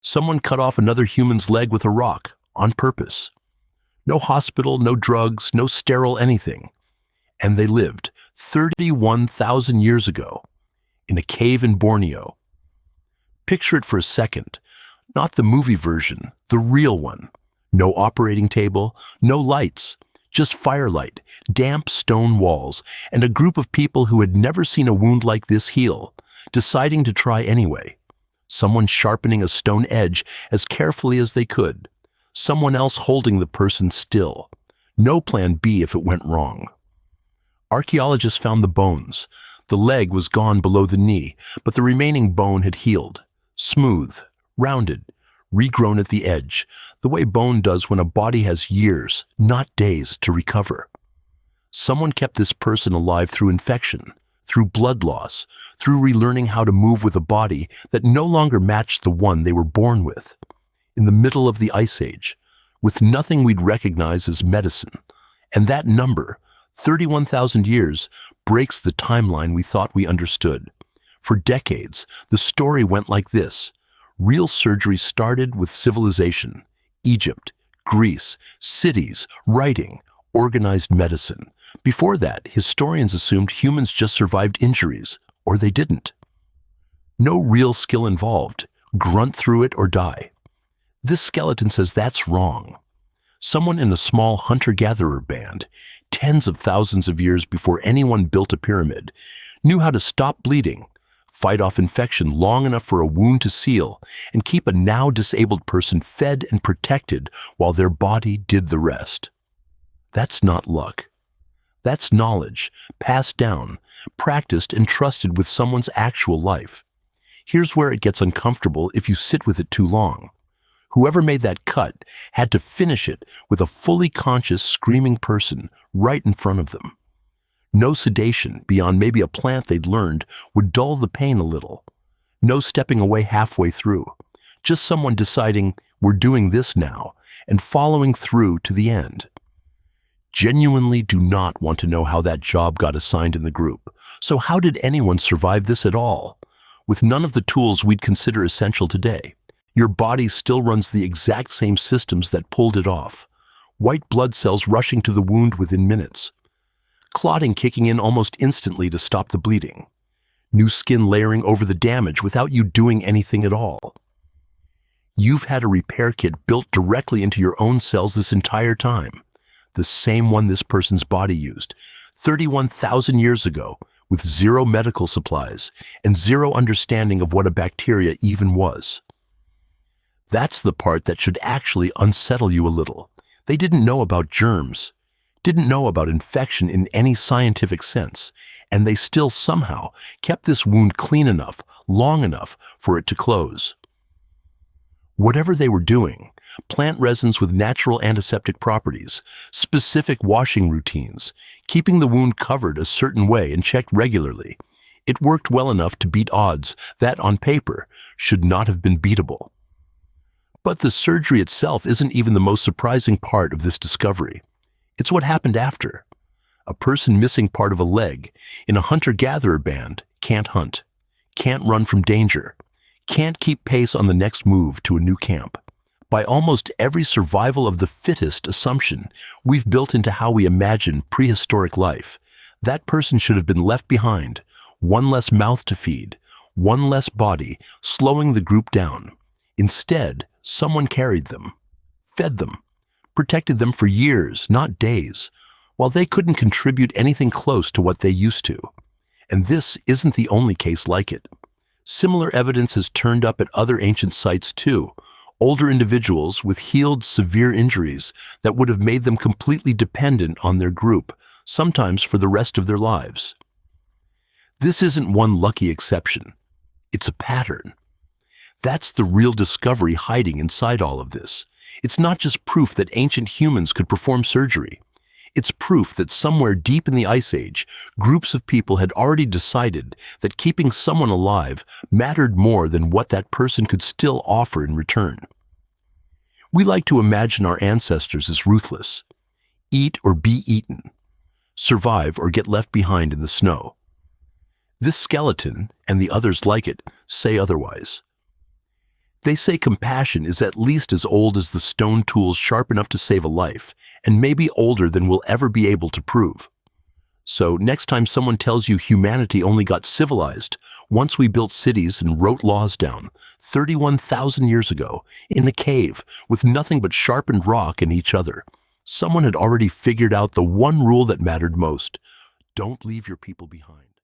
Someone cut off another human's leg with a rock, on purpose. No hospital, no drugs, no sterile anything. And they lived 31,000 years ago in a cave in Borneo. Picture it for a second. Not the movie version, the real one. No operating table, no lights, just firelight, damp stone walls, and a group of people who had never seen a wound like this heal, deciding to try anyway. Someone sharpening a stone edge as carefully as they could. Someone else holding the person still. No plan B if it went wrong. Archaeologists found the bones. The leg was gone below the knee, but the remaining bone had healed. Smooth, rounded, regrown at the edge, the way bone does when a body has years, not days, to recover. Someone kept this person alive through infection, through blood loss, through relearning how to move with a body that no longer matched the one they were born with. In the middle of the Ice Age, with nothing we'd recognize as medicine. And that number, 31,000 years, breaks the timeline we thought we understood. For decades, the story went like this. Real surgery started with civilization, Egypt, Greece, cities, writing, organized medicine. Before that, historians assumed humans just survived injuries, or they didn't. No real skill involved. Grunt through it or die. This skeleton says that's wrong. Someone in a small hunter-gatherer band, tens of thousands of years before anyone built a pyramid, knew how to stop bleeding, fight off infection long enough for a wound to seal, and keep a now disabled person fed and protected while their body did the rest. That's not luck. That's knowledge, passed down, practiced and trusted with someone's actual life. Here's where it gets uncomfortable if you sit with it too long. Whoever made that cut had to finish it with a fully conscious, screaming person right in front of them. No sedation beyond maybe a plant they'd learned would dull the pain a little. No stepping away halfway through. Just someone deciding, we're doing this now, and following through to the end. Genuinely do not want to know how that job got assigned in the group. So how did anyone survive this at all? With none of the tools we'd consider essential today. Your body still runs the exact same systems that pulled it off. White blood cells rushing to the wound within minutes. Clotting kicking in almost instantly to stop the bleeding. New skin layering over the damage without you doing anything at all. You've had a repair kit built directly into your own cells this entire time. The same one this person's body used, 31,000 years ago, with zero medical supplies and zero understanding of what a bacteria even was. That's the part that should actually unsettle you a little. They didn't know about germs, didn't know about infection in any scientific sense, and they still somehow kept this wound clean enough, long enough for it to close. Whatever they were doing, plant resins with natural antiseptic properties, specific washing routines, keeping the wound covered a certain way and checked regularly, it worked well enough to beat odds that, on paper, should not have been beatable. But the surgery itself isn't even the most surprising part of this discovery. It's what happened after. A person missing part of a leg in a hunter-gatherer band can't hunt, can't run from danger, can't keep pace on the next move to a new camp. By almost every survival of the fittest assumption we've built into how we imagine prehistoric life, that person should have been left behind, one less mouth to feed, one less body, slowing the group down. Instead, someone carried them, fed them, protected them for years, not days, while they couldn't contribute anything close to what they used to. And this isn't the only case like it. Similar evidence has turned up at other ancient sites too. Older individuals with healed severe injuries that would have made them completely dependent on their group, sometimes for the rest of their lives. This isn't one lucky exception. It's a pattern. That's the real discovery hiding inside all of this. It's not just proof that ancient humans could perform surgery. It's proof that somewhere deep in the Ice Age, groups of people had already decided that keeping someone alive mattered more than what that person could still offer in return. We like to imagine our ancestors as ruthless. Eat or be eaten. Survive or get left behind in the snow. This skeleton, and the others like it, say otherwise. They say compassion is at least as old as the stone tools sharp enough to save a life, and maybe older than we'll ever be able to prove. So next time someone tells you humanity only got civilized once we built cities and wrote laws down 31,000 years ago in a cave with nothing but sharpened rock and each other, someone had already figured out the one rule that mattered most: don't leave your people behind.